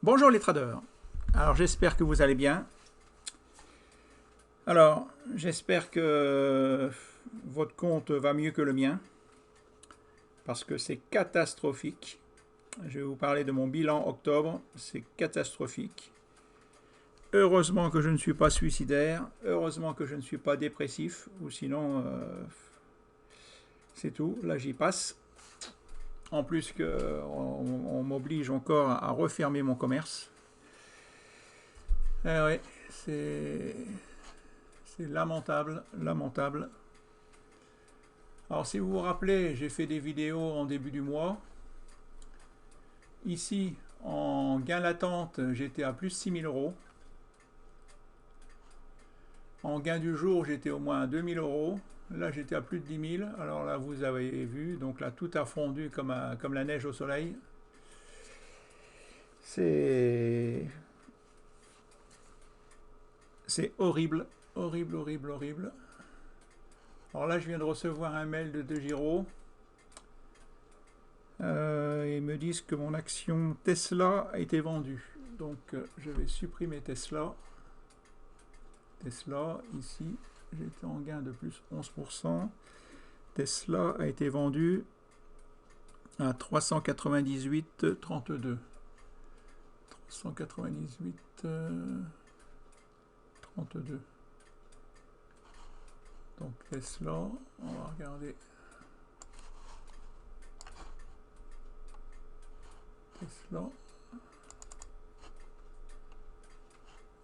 Bonjour les traders. Alors j'espère que vous allez bien. Alors j'espère que votre compte va mieux que le mien parce que c'est catastrophique. Je vais vous parler de mon bilan octobre. C'est catastrophique. Heureusement que je ne suis pas suicidaire. Heureusement que je ne suis pas dépressif. Ou sinon, c'est tout. Là j'y passe. En plus on m'oblige encore à refermer mon commerce. Eh oui, c'est lamentable, lamentable. Alors si vous vous rappelez, j'ai fait des vidéos en début du mois. Ici, en gain latente, j'étais à plus 6000 euros. En gain du jour, j'étais au moins à 2000 euros. Là, j'étais à plus de 10 000. Alors là, vous avez vu, donc là, tout a fondu comme la neige au soleil. C'est horrible, horrible, horrible, horrible. Alors là, je viens de recevoir un mail de Giro. Ils me disent que mon action Tesla a été vendue. Donc je vais supprimer Tesla. Tesla, ici, j'étais en gain de plus 11%. Tesla a été vendu à 398,32. 398,32. Donc Tesla, on va regarder. Tesla.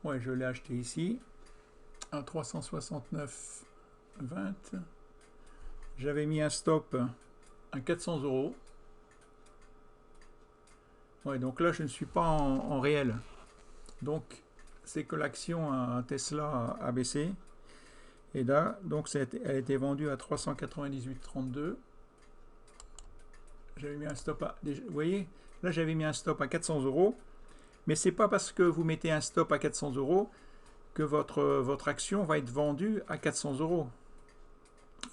Ouais, je l'ai acheté ici à 369,20. J'avais mis un stop à 400 euros. Ouais, donc là, je ne suis pas en réel. Donc, c'est que l'action Tesla a baissé. Et là, donc, elle a été vendue à 398,32. J'avais mis un stop à... Vous voyez, là, j'avais mis un stop à 400 euros. Mais c'est pas parce que vous mettez un stop à 400 euros que votre action va être vendue à 400 euros.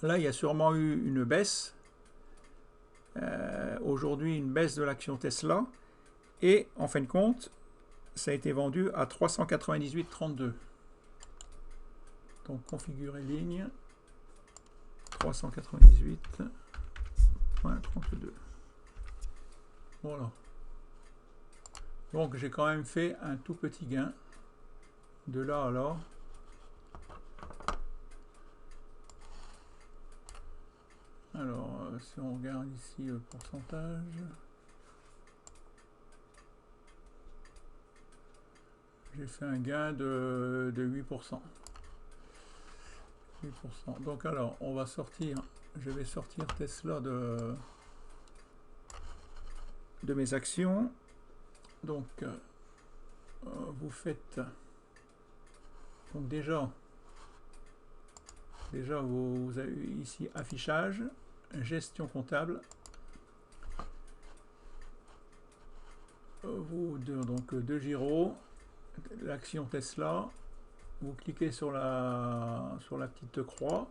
Là, il y a sûrement eu une baisse. Aujourd'hui, une baisse de l'action Tesla. Et en fin de compte, ça a été vendu à 398,32. Donc, configurer ligne. 398,32. Voilà. Donc, j'ai quand même fait un tout petit gain. De là à là. Alors, si on regarde ici le pourcentage, j'ai fait un gain de 8%. 8%. Donc alors, on va sortir, je vais sortir Tesla de mes actions. Donc, vous faites, donc déjà vous avez ici affichage, gestion comptable. Donc de Giro, l'action Tesla, vous cliquez sur la petite croix.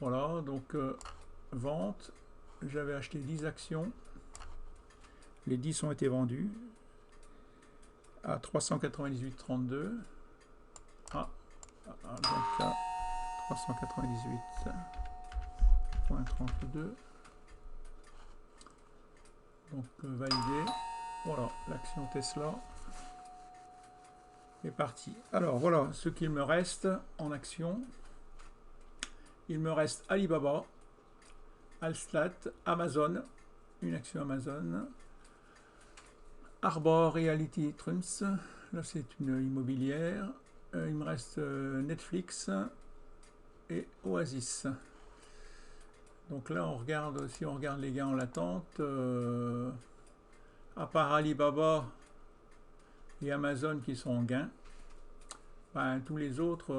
Voilà, donc vente, j'avais acheté 10 actions, les 10 ont été vendus à 398,32. Donc là, 398,32. Donc validé. Voilà, l'action Tesla est partie. Alors voilà ce qu'il me reste en action. Il me reste Alibaba, Alstat, Amazon, une action Amazon, Arbor Reality Trumps, là c'est une immobilière. Il me reste Netflix et Oasis. Donc là on regarde, si on regarde les gains en latente, à part Alibaba et Amazon qui sont en gain, ben, tous les autres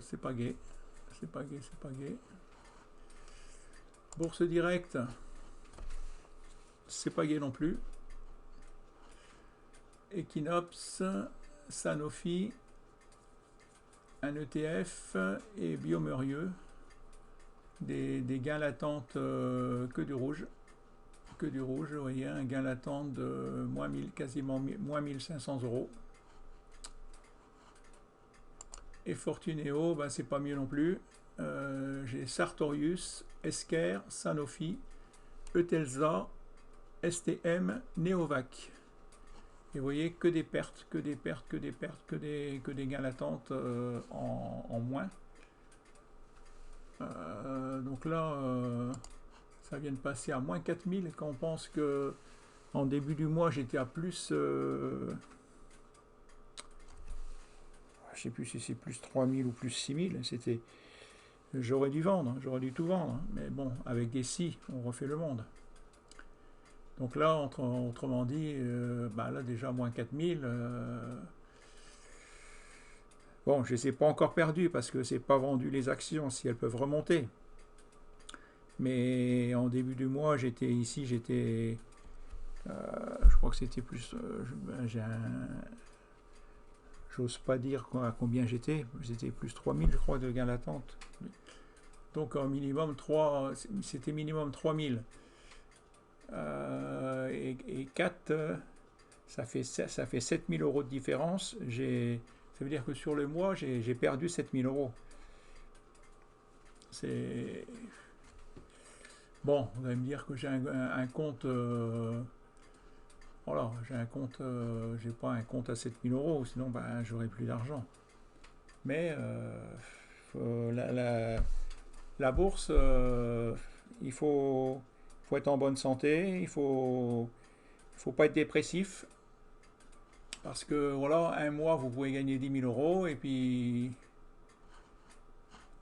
c'est pas gai. C'est pas gai, c'est pas gai. Bourse directe, c'est pas gai non plus. Equinox, Sanofi, un ETF et Biomerieux, des gains latentes que du rouge, que du rouge. Vous voyez, un gain latent de moins 1000, quasiment moins 1500 euros. Et Fortuneo, ben, c'est pas mieux non plus. J'ai Sartorius, Esker, Sanofi, Eutelsa, STM, Neovac. Et vous voyez que des pertes, que des pertes, que des pertes, que des gains latentes en moins. Donc là, ça vient de passer à moins 4000 quand on pense que en début du mois j'étais à plus, je sais plus si c'est plus 3000 ou plus 6000. C'était, j'aurais dû vendre, j'aurais dû tout vendre, mais bon, avec des si, on refait le monde. Donc là, autrement dit, bah là déjà moins 4000. Bon, je ne les ai pas encore perdues parce que c'est pas vendu les actions si elles peuvent remonter. Mais en début du mois, j'étais ici, je crois que c'était plus, j'ose pas dire à combien j'étais plus 3000 je crois de gain latente. Donc en minimum 3, c'était minimum 3000. Et 4, ça fait 7000 euros de différence. Ça veut dire que sur le mois, j'ai perdu 7000 euros. C'est... Bon, vous allez me dire que j'ai un compte... voilà, j'ai un compte... j'ai pas un compte à 7000 euros, sinon ben, j'aurais plus d'argent. Mais la bourse, il faut être en bonne santé, il faut pas être dépressif. Parce que voilà, un mois vous pouvez gagner 10 000 euros et puis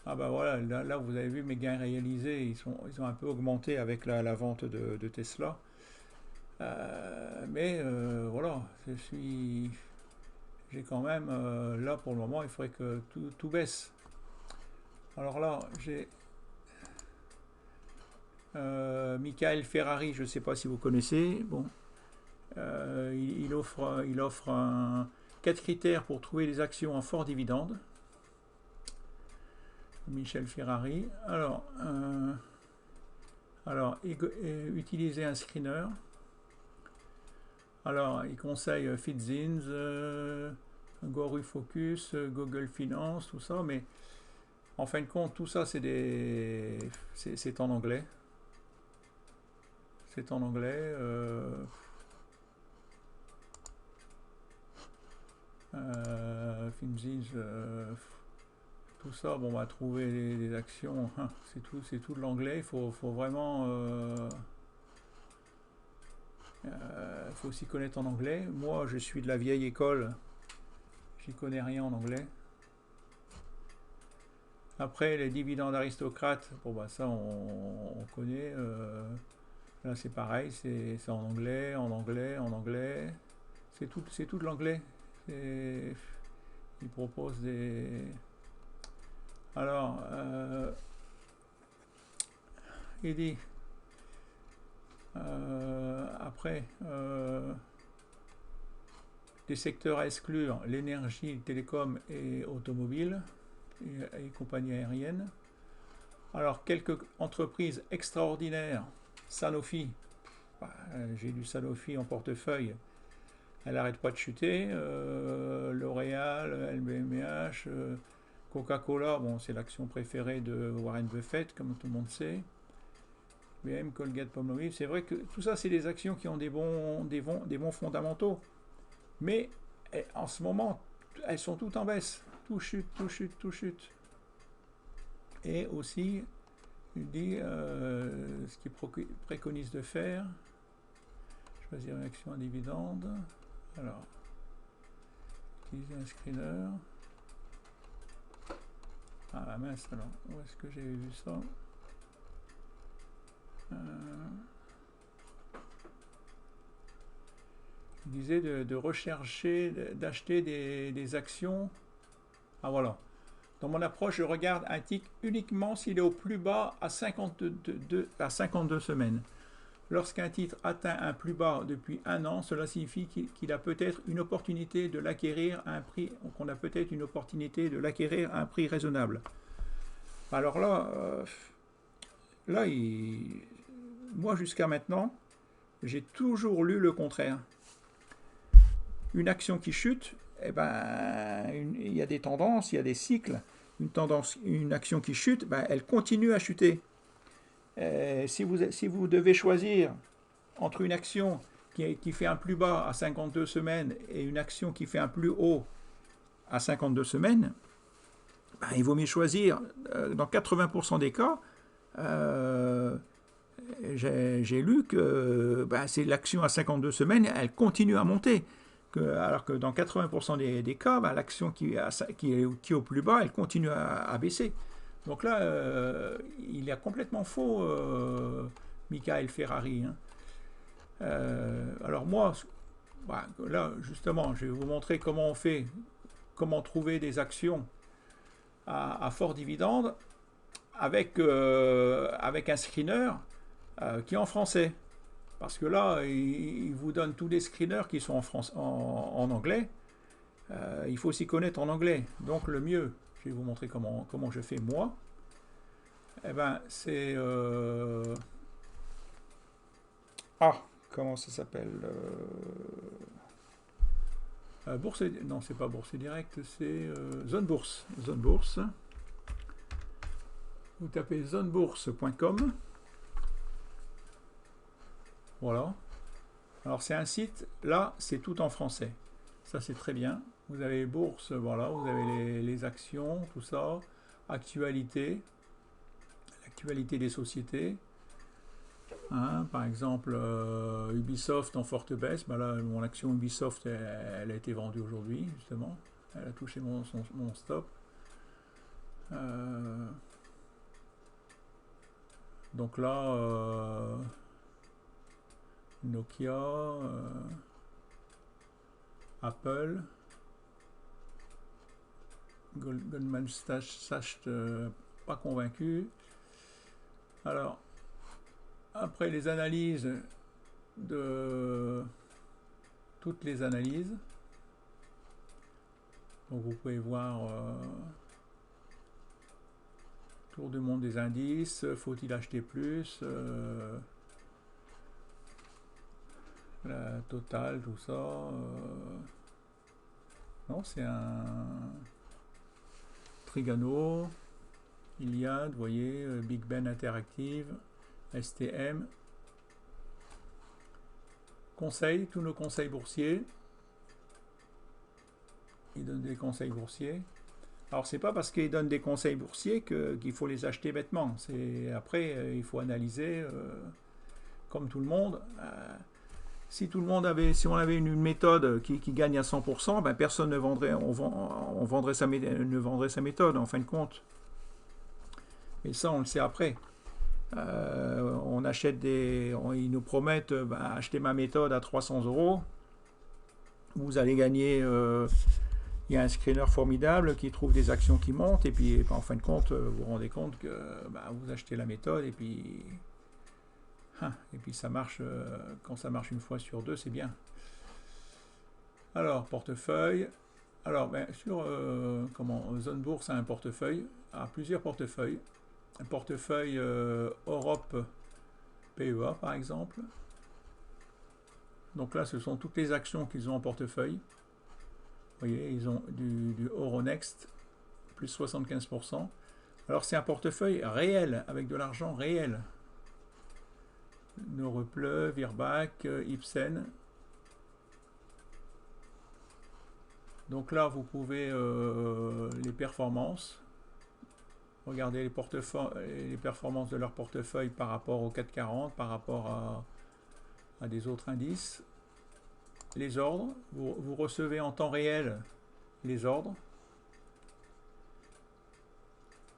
ah bah voilà, là vous avez vu mes gains réalisés, ils ont un peu augmenté avec la vente de Tesla. Mais voilà, j'ai quand même là pour le moment il faudrait que tout baisse. Alors là j'ai Michael Ferrari, je ne sais pas si vous connaissez. Bon, il offre 4 critères pour trouver des actions en fort dividende. Michel Ferrari. Alors utiliser un screener. Alors, il conseille Fitzins, Goru Focus, Google Finance, tout ça, mais en fin de compte, tout ça, c'est en anglais. C'est en anglais. Fitzins, tout ça, bon, on va trouver des actions. Hein, c'est tout de l'anglais. Il faut vraiment. Faut s'y connaître en anglais. Moi, je suis de la vieille école. J'y connais rien en anglais. Après, les dividendes aristocrates, bon bah ça on connaît. Là c'est pareil, c'est en anglais, en anglais, en anglais. C'est tout de l'anglais. Ils proposent des. Alors, il dit. Après, des secteurs à exclure, l'énergie, le télécom et automobile et compagnies aériennes. Alors, quelques entreprises extraordinaires. Sanofi, j'ai du Sanofi en portefeuille, elle n'arrête pas de chuter. L'Oréal, LVMH, Coca-Cola, bon, c'est l'action préférée de Warren Buffett, comme tout le monde sait. IBM, Colgate, Palmolive, c'est vrai que tout ça, c'est des actions qui ont des bons fondamentaux. Mais en ce moment, elles sont toutes en baisse. Tout chute, tout chute, tout chute. Et aussi, il dit ce qu'il préconise de faire. Choisir une action à dividende. Alors, utiliser un screener. Ah mince, alors, où est-ce que j'ai vu ça? Il disait de rechercher, d'acheter des actions. Ah voilà. Dans mon approche, je regarde un titre uniquement s'il est au plus bas à 52 semaines. Lorsqu'un titre atteint un plus bas depuis un an, cela signifie qu'il a peut-être une opportunité de l'acquérir à un prix, qu'on a peut-être une opportunité de l'acquérir à un prix raisonnable. Alors là, moi jusqu'à maintenant, j'ai toujours lu le contraire. Une action qui chute, eh ben, il y a des tendances, il y a des cycles. Une action qui chute, ben, elle continue à chuter. Si vous devez choisir entre une action qui fait un plus bas à 52 semaines et une action qui fait un plus haut à 52 semaines, ben, il vaut mieux choisir, dans 80% des cas, j'ai lu que ben, c'est l'action à 52 semaines, elle continue à monter. Alors que dans 80% des cas, ben, l'action qui est au plus bas, elle continue à baisser. Donc là, il est complètement faux, Michael Ferrari. Hein. Alors moi, bah, là, justement, je vais vous montrer comment on fait, comment trouver des actions à fort dividende avec un screener qui est en français. Parce que là, il vous donne tous les screeners qui sont en anglais. Il faut s'y connaître en anglais. Donc le mieux, je vais vous montrer comment je fais moi. Eh ben, c'est... Ah, comment ça s'appelle Bourse... Non, c'est pas Bourse Direct, c'est Zone Bourse. Zone Bourse. Vous tapez zonebourse.com. Voilà. Alors c'est un site, là c'est tout en français. Ça c'est très bien. Vous avez les bourses, voilà, vous avez les actions, tout ça. Actualité. L'actualité des sociétés. Hein, par exemple, Ubisoft en forte baisse. Ben là, mon action Ubisoft, elle a été vendue aujourd'hui, justement. Elle a touché mon stop. Donc là, Nokia, Apple, Goldman Sachs, pas convaincu. Alors, après les analyses de toutes les analyses, donc vous pouvez voir tour du monde des indices, faut-il acheter plus, la totale, tout ça. Non, c'est un Trigano, Iliad, vous voyez, Big Ben Interactive, STM. Conseils, tous nos conseils boursiers. Ils donnent des conseils boursiers. Alors c'est pas parce qu'ils donnent des conseils boursiers qu'il faut les acheter bêtement. Après il faut analyser comme tout le monde. Si on avait une méthode qui gagne à 100%, ben personne ne vendrait, ne vendrait sa méthode en fin de compte. Et ça on le sait après. On achète ils nous promettent achetez ma méthode à 300 €. Vous allez gagner. Il y a un screener formidable qui trouve des actions qui montent et puis en fin de compte vous vous rendez compte que vous achetez la méthode et puis ça marche. Quand ça marche une fois sur deux, c'est bien. Alors portefeuille. Alors sur Zone Bourse a un portefeuille, a plusieurs portefeuilles. Un portefeuille Europe PEA par exemple. Donc là ce sont toutes les actions qu'ils ont en portefeuille. Vous voyez, ils ont du Euronext, plus 75%. Alors c'est un portefeuille réel, avec de l'argent réel. Neurepleu, Virbac, Ipsen. Donc là, vous pouvez les performances. Regardez les performances de leur portefeuille par rapport au 440, par rapport à des autres indices. Les ordres, vous recevez en temps réel les ordres.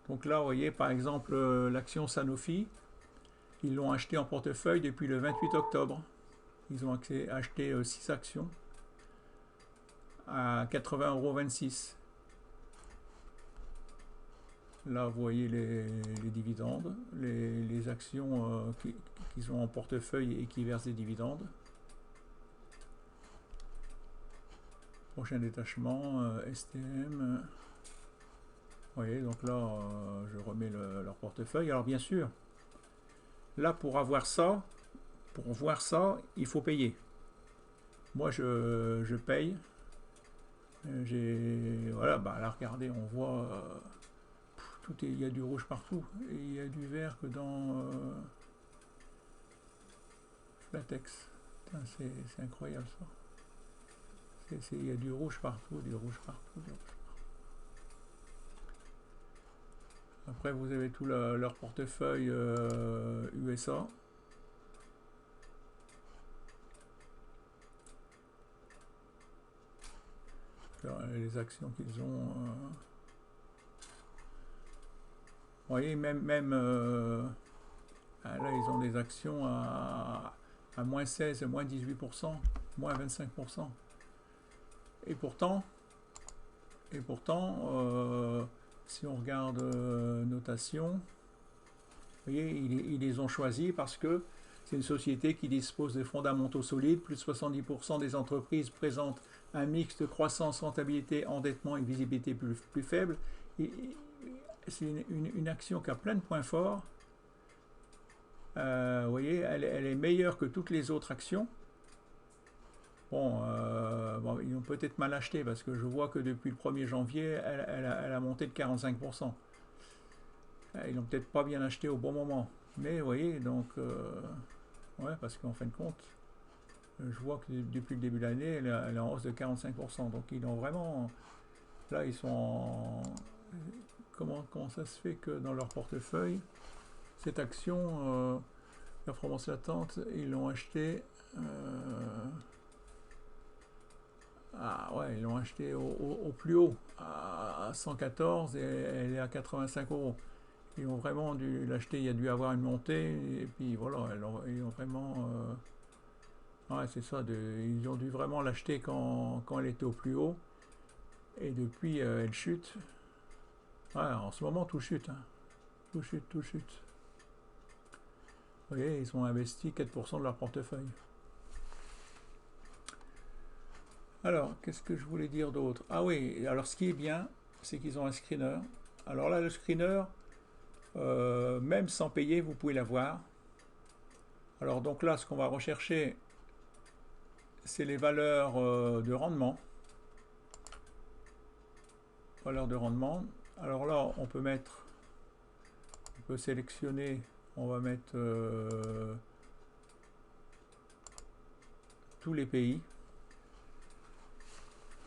Donc là, vous voyez, par exemple, l'action Sanofi, ils l'ont acheté en portefeuille depuis le 28 octobre. Ils ont acheté 6 actions à 80,26 €. Là, vous voyez les dividendes, les actions qu'ils ont en portefeuille et qui versent des dividendes. Prochain détachement, STM. Vous voyez, donc là, je remets leur portefeuille. Alors bien sûr, là, pour avoir ça, pour voir ça, il faut payer. Moi, je paye. Voilà, bah là, regardez, on voit, il y a du rouge partout. Et il y a du vert que dans Flatex. C'est incroyable ça. Il y a du rouge partout, du rouge partout, du rouge partout. Après, vous avez tout leur portefeuille USA. Les actions qu'ils ont. Vous voyez, même là, ils ont des actions à moins 16, moins 18%, moins 25%. Et pourtant, si on regarde notation, vous voyez, ils les ont choisis parce que c'est une société qui dispose de fondamentaux solides. Plus de 70% des entreprises présentent un mix de croissance, rentabilité, endettement et visibilité plus faible. C'est une action qui a plein de points forts. Vous voyez, elle est meilleure que toutes les autres actions. Bon, ils ont peut-être mal acheté parce que je vois que depuis le 1er janvier, elle a monté de 45%. Ils n'ont peut-être pas bien acheté au bon moment. Mais vous voyez, donc, ouais, parce qu'en fin de compte, je vois que depuis le début de l'année, elle est en hausse de 45%. Donc, ils ont vraiment. Là, ils sont en. Comment ça se fait que dans leur portefeuille, cette action, performance latente, ils l'ont acheté. Ah ouais, ils l'ont acheté au plus haut, à 114 et elle est à 85 euros. Ils ont vraiment dû l'acheter, il y a dû avoir une montée, et puis voilà, ils ont vraiment. Ouais, c'est ça, ils ont dû vraiment l'acheter quand elle était au plus haut, et depuis elle chute. Ouais, en ce moment tout chute, hein. Tout chute, tout chute. Vous voyez, ils ont investi 4% de leur portefeuille. Alors, qu'est-ce que je voulais dire d'autre? Ah oui, alors ce qui est bien, c'est qu'ils ont un screener. Alors là, le screener, même sans payer, vous pouvez l'avoir. Alors donc là, ce qu'on va rechercher, c'est les valeurs de rendement. Valeurs de rendement. Alors là, on peut sélectionner, on va mettre tous les pays.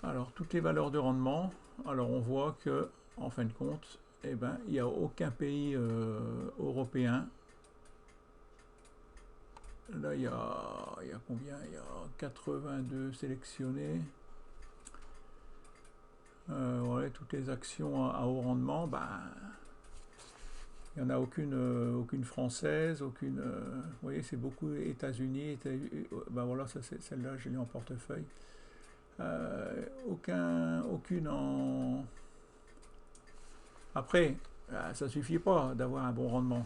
Alors, toutes les valeurs de rendement, alors on voit que, en fin de compte, eh ben, il n'y a aucun pays européen. Là, il y a combien? Il y a 82 sélectionnés. Voilà, toutes les actions à haut rendement, ben, il n'y en a aucune française, aucune. Vous voyez, c'est beaucoup États-Unis. Ben voilà, ça c'est celle-là, je l'ai en portefeuille. Aucune en. Après, ça suffit pas d'avoir un bon rendement.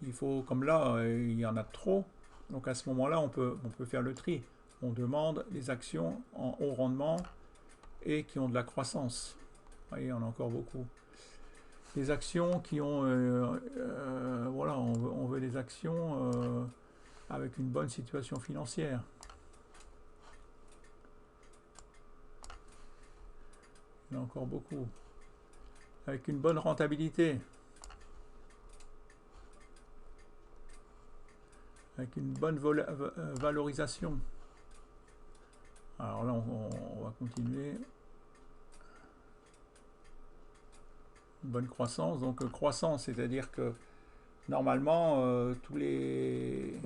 Il faut, comme là, il y en a trop. Donc à ce moment-là, on peut faire le tri. On demande les actions en haut rendement et qui ont de la croissance. Vous voyez, il y en a encore beaucoup. Les actions qui ont, voilà, on veut des actions avec une bonne situation financière. Il y en a encore beaucoup. Avec une bonne rentabilité. Avec une bonne valorisation. Alors là, on va continuer. Une bonne croissance. Donc croissance, c'est-à-dire que normalement, tous les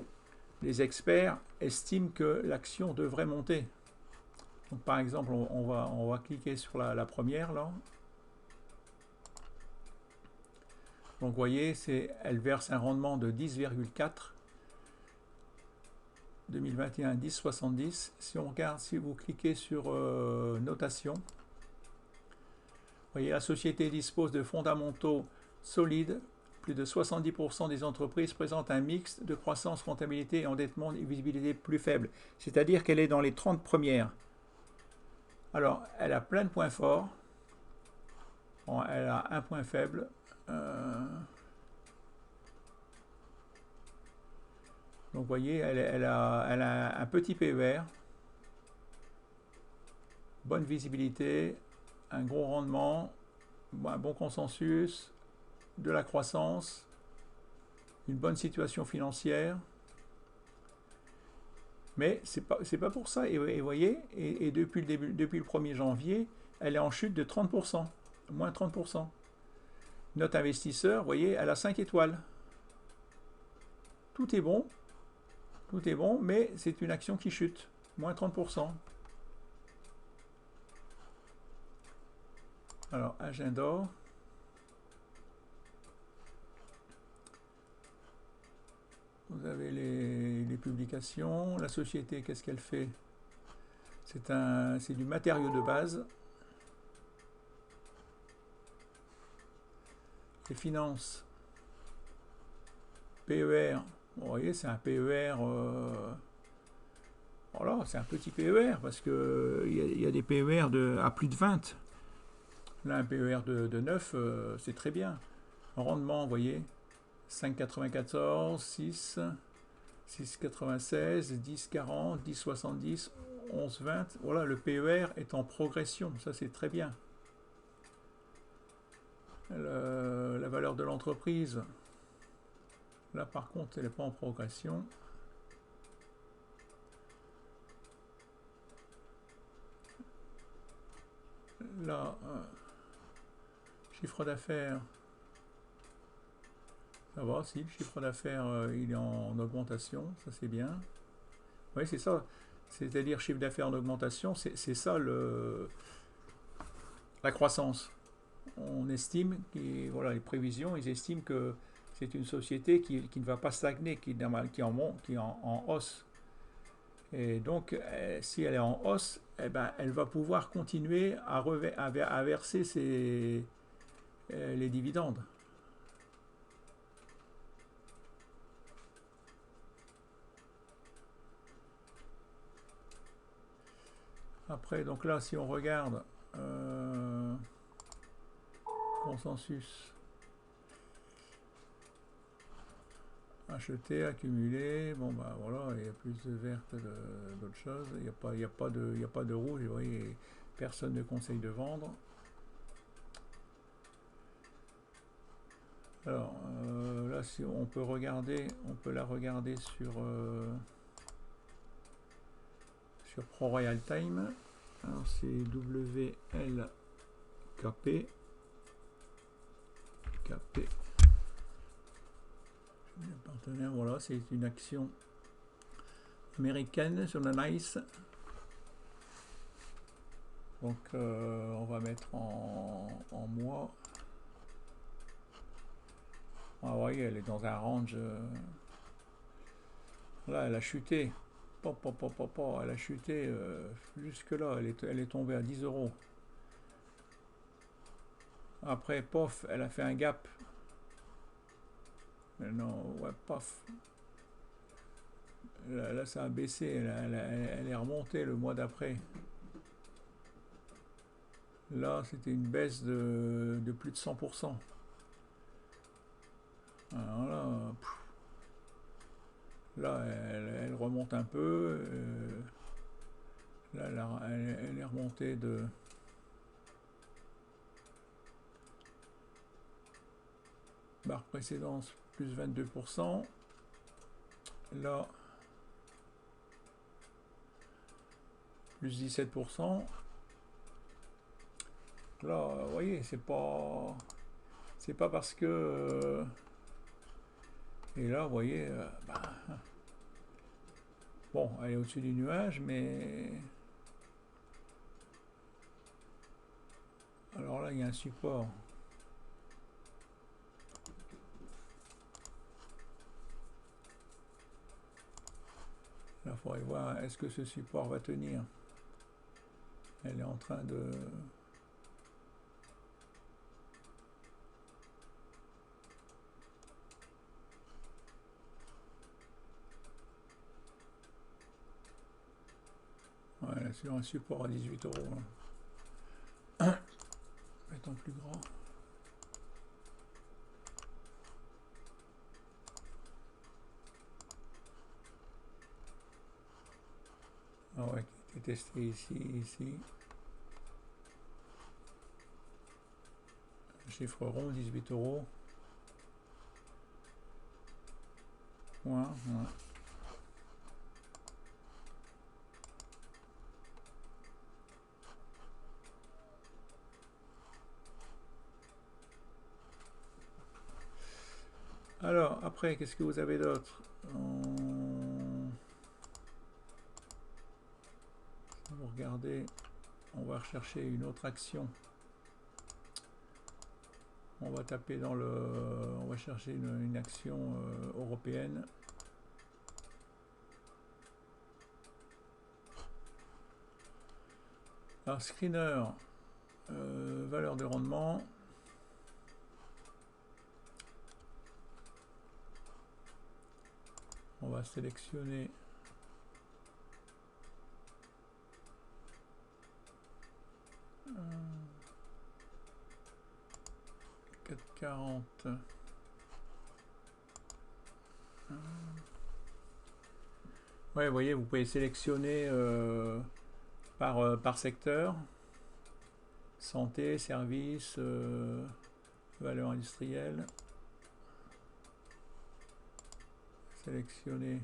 experts estiment que l'action devrait monter. Donc par exemple, on va cliquer sur la première là. Donc vous voyez, elle verse un rendement de 10,4. 2021 10,70. Si on regarde, si vous cliquez sur notation, vous voyez, la société dispose de fondamentaux solides. Plus de 70% des entreprises présentent un mix de croissance, rentabilité, endettement et visibilité plus faible. C'est-à-dire qu'elle est dans les 30 premières. Alors, elle a plein de points forts. Bon, elle a un point faible. Donc vous voyez, elle a un petit PER, bonne visibilité, un gros rendement, un bon consensus, de la croissance, une bonne situation financière. Mais c'est pas pour ça. Et vous voyez, et depuis le 1er janvier, elle est en chute de 30%, moins 30%. Notre investisseur, vous voyez, elle a 5 étoiles. Tout est bon, mais c'est une action qui chute, moins 30%. Alors, agenda. Vous avez les publications. La société, qu'est-ce qu'elle fait? C'est du matériau de base. Les finances. PER. Vous voyez, c'est un PER. Voilà, c'est un petit PER parce que il y a des PER à plus de 20. Là, un PER de 9, c'est très bien. Rendement, vous voyez, 5,94, 6, 6,96, 10,40, 10,70, 11,20. Voilà, le PER est en progression, ça c'est très bien. La valeur de l'entreprise, là par contre, elle n'est pas en progression. Là, chiffre d'affaires, ça va, si le chiffre d'affaires il est en augmentation, ça c'est bien. Oui, c'est ça, c'est-à-dire chiffre d'affaires en augmentation, c'est ça la croissance. On estime, voilà, les prévisions, ils estiment que c'est une société qui ne va pas stagner, qui est en hausse. Et donc, si elle est en hausse, eh ben, elle va pouvoir continuer à verser les dividendes. Après, donc là, si on regarde consensus, acheter, accumuler, bon bah voilà, il y a plus de vert que d'autres choses, il n'y a pas de rouge, vous voyez, personne ne conseille de vendre. Alors là, si on peut la regarder sur ProReal Time. Alors c'est WLKP. Partenaire, voilà, c'est une action américaine sur le NICE. Donc on va mettre en mois. Ah oui, elle est dans un range. Là, elle a chuté. Elle a chuté jusque là. Elle est tombée à 10 euros. Après, pof, elle a fait un gap. Mais non, ouais, pof. Là, ça a baissé. Elle est remontée le mois d'après. Là, c'était une baisse de plus de 100%. Alors là, elle remonte un peu. Là, elle est remontée de... barre précédente, plus 22%. Là, plus 17%. Là, vous voyez, c'est pas parce que... et là, vous voyez, bon, elle est au-dessus du nuage, mais... alors là, il y a un support. Là, il faudrait voir, est-ce que ce support va tenir? Elle est en train de... voilà, sur un support à 18 euros. Mettons plus grand. Ah ouais, qui était testé ici, ici. Chiffre rond, 18 euros. Ouais, ouais. Alors, après, qu'est-ce que vous avez d'autre? Si vous regardez, on va rechercher une autre action. On va taper dans le... On va chercher une action européenne. Alors, screener, valeur de rendement. On va sélectionner 4,40. Ouais, vous voyez, vous pouvez sélectionner par secteur. Santé, services, valeur industrielle. Sélectionner.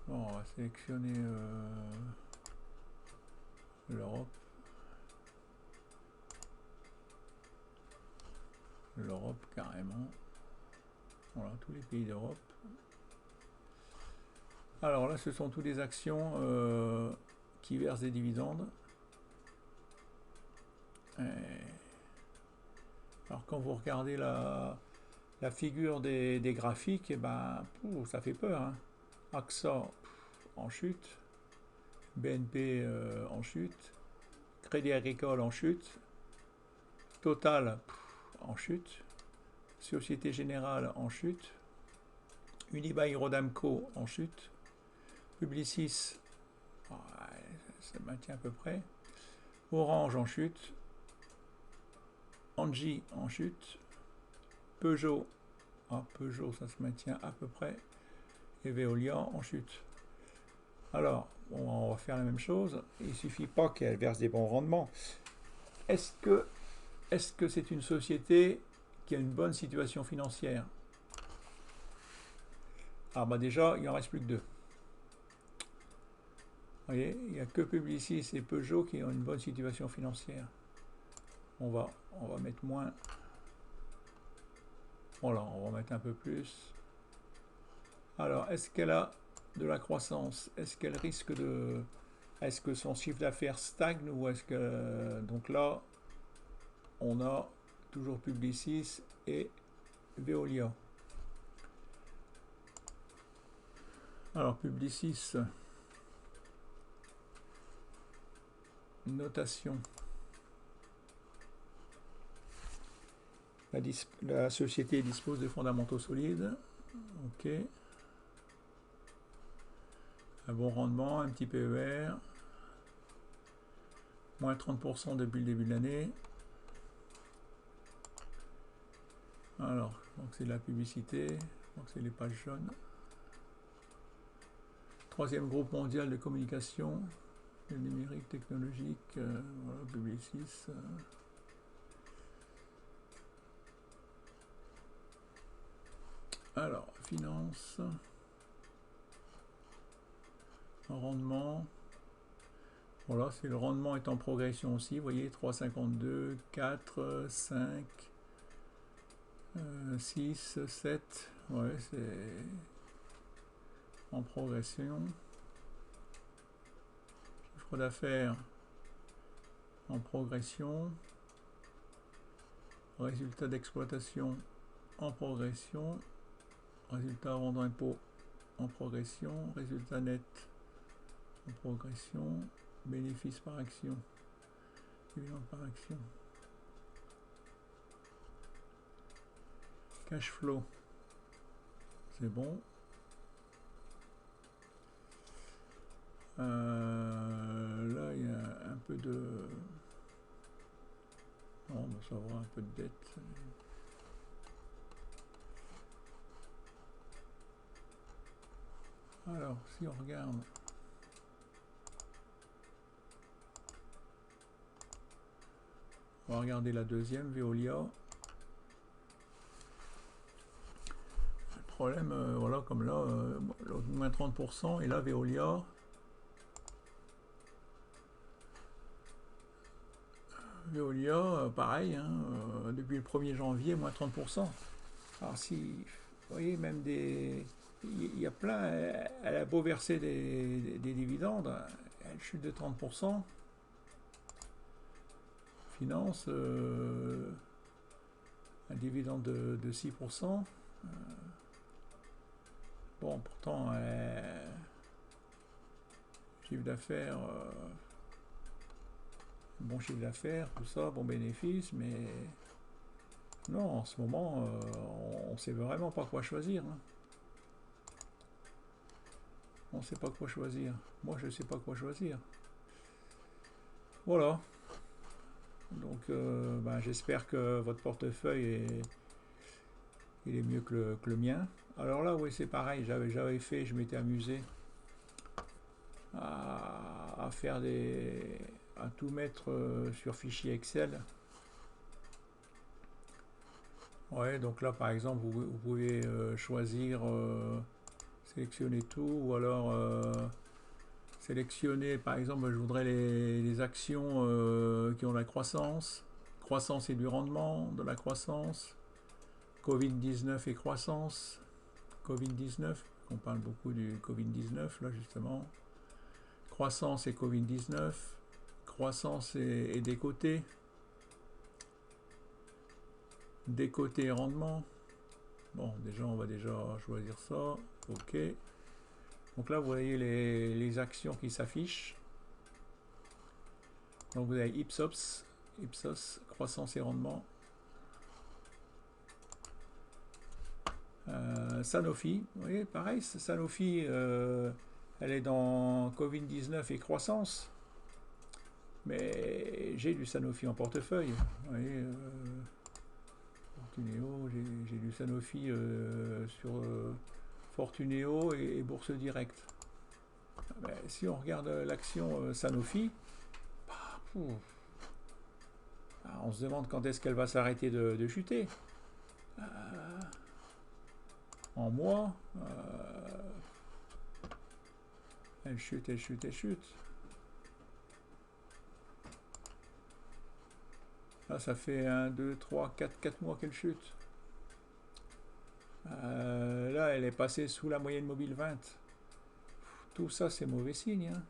Bon, on va sélectionner l'Europe. L'Europe carrément. Voilà, tous les pays d'Europe. Alors là, ce sont toutes les actions qui versent des dividendes. Alors quand vous regardez la figure des graphiques, et ben, ça fait peur. Hein. AXA en chute, BNP en chute, Crédit Agricole en chute, Total en chute, Société Générale en chute, Unibail-Rodamco en chute, Publicis, ça maintient à peu près, Orange en chute, Engie en chute, Peugeot, Peugeot ça se maintient à peu près, et Veolia en chute. Alors, on va faire la même chose, il ne suffit pas qu'elle verse des bons rendements. Est-ce que c'est une société qui a une bonne situation financière? Ah bah déjà, il n'en reste plus que deux. Vous voyez, il n'y a que Publicis et Peugeot qui ont une bonne situation financière. On va mettre moins. Voilà, on va mettre un peu plus. Alors, est-ce qu'elle a de la croissance? Est-ce qu'elle risque de... Est-ce que son chiffre d'affaires stagne ou est-ce que... Donc là, on a toujours Publicis et Veolia. Alors, Publicis, notation. La société dispose de fondamentaux solides. Ok. Un bon rendement, un petit PER. Moins 30% depuis le début de l'année. Alors, donc c'est de la publicité. Donc c'est les pages jaunes. Troisième groupe mondial de communication. Le numérique technologique. Voilà, Publicis. Alors, finance. Rendement. Voilà, c'est le rendement est en progression aussi. Vous voyez, 3,52, 4, 5, 6, 7. Ouais, c'est en progression. Chiffre d'affaires en progression. Résultat d'exploitation en progression. Résultat avant d'impôt en progression. Résultat net en progression. Bénéfice par action. Dividende par action. Cash flow. C'est bon. Là, il y a un peu de... Non, bah, ça va, un peu de dette. Alors, si on regarde... On va regarder la deuxième, Veolia. Le problème, voilà, comme là, moins 30%, et là, Veolia... Veolia, pareil, hein, depuis le 1er janvier, moins 30%. Alors si, vous voyez, même des... Il y a plein, elle a beau verser des dividendes, elle chute de 30%. Finance, un dividende de 6%. Bon, pourtant, chiffre d'affaires, bon chiffre d'affaires, tout ça, bon bénéfice, mais non, en ce moment, on ne sait vraiment pas quoi choisir. Hein. On ne sait pas quoi choisir. Moi, je ne sais pas quoi choisir. Voilà. Donc, ben, j'espère que votre portefeuille il est mieux que le mien. Alors là, oui, c'est pareil. J'avais fait, je m'étais amusé à faire à tout mettre sur fichier Excel. Ouais, donc là, par exemple, vous pouvez choisir, sélectionner tout, ou alors sélectionner, par exemple, je voudrais les actions qui ont la croissance et du rendement, de la croissance, Covid-19 et croissance, Covid-19, on parle beaucoup du Covid-19 là justement, croissance et Covid-19, croissance et décoté et rendement. Bon, déjà on va déjà choisir ça, ok. Donc là vous voyez les actions qui s'affichent. Donc vous avez Ipsos, croissance et rendement. Sanofi, vous voyez, pareil, Sanofi, elle est dans Covid-19 et croissance, mais j'ai du Sanofi en portefeuille. Vous voyez, Fortuneo, j'ai du Sanofi sur Fortuneo et Bourse Directe. Mais si on regarde l'action Sanofi, bah, on se demande quand est-ce qu'elle va s'arrêter de chuter. En mois, elle chute. Là, ça fait 1, 2, 3, 4 mois qu'elle chute. Là, elle est passée sous la moyenne mobile 20. Tout ça, c'est mauvais signe. Hein.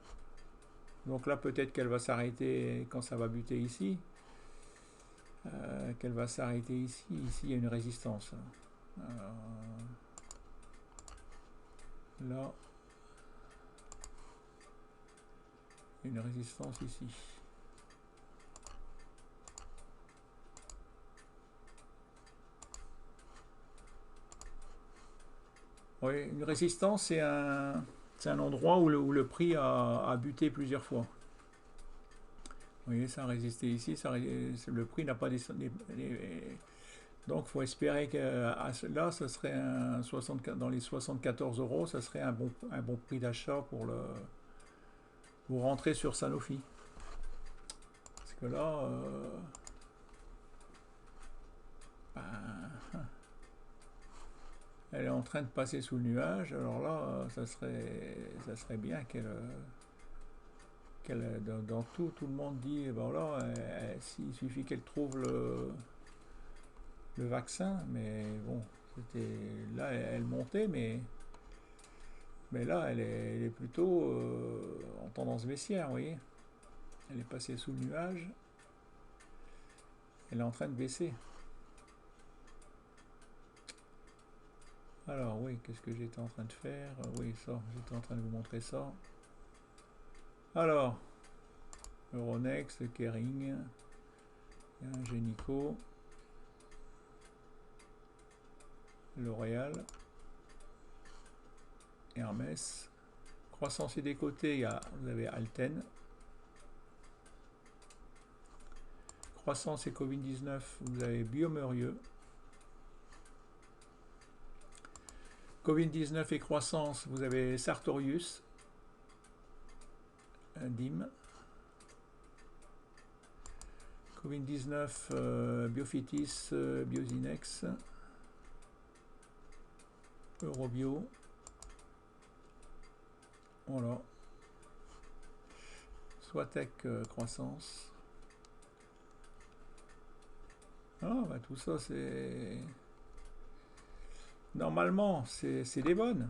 Donc là, peut-être qu'elle va s'arrêter quand ça va buter ici. Qu'elle va s'arrêter ici. Ici, il y a une résistance. Là, une résistance ici. Oui, une résistance, c'est un endroit où le prix a buté plusieurs fois. Vous voyez, ça a résisté ici, le prix n'a pas descendu. Donc, il faut espérer que là, ce serait dans les 74 euros, ça serait un bon prix d'achat pour rentrer sur Sanofi. Parce que là, ben, elle est en train de passer sous le nuage. Alors là, ça serait bien dans tout le monde dit, ben là, s'il suffit qu'elle trouve le vaccin, mais bon, là, elle montait, mais là, elle est plutôt en tendance baissière, vous voyez. Elle est passée sous le nuage. Elle est en train de baisser. Alors oui, qu'est-ce que j'étais en train de faire? Oui, ça, j'étais en train de vous montrer ça. Alors, Euronext, Kering, Génico, L'Oréal, Hermès. Croissance et des côtés, vous avez Alten. croissance et Covid-19, vous avez Biomeurieux. Covid-19 et croissance, vous avez Sartorius, DIM. Covid-19, Biofitis, Biosinex, Eurobio. Voilà. Swatec, croissance. Ah, bah, tout ça, c'est... Normalement, c'est des bonnes.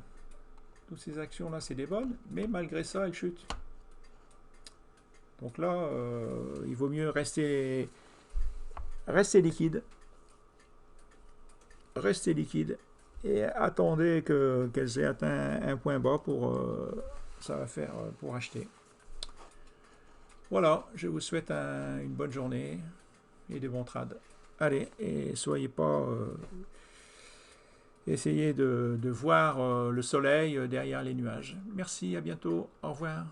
Toutes ces actions-là, c'est des bonnes, mais malgré ça, elles chutent. Donc là, il vaut mieux rester liquide. Restez liquide et attendez qu'elles aient atteint un point bas pour ça va faire pour acheter. Voilà, je vous souhaite une bonne journée et des bons trades. Allez, et soyez pas... essayez de voir le soleil derrière les nuages. Merci, à bientôt, au revoir.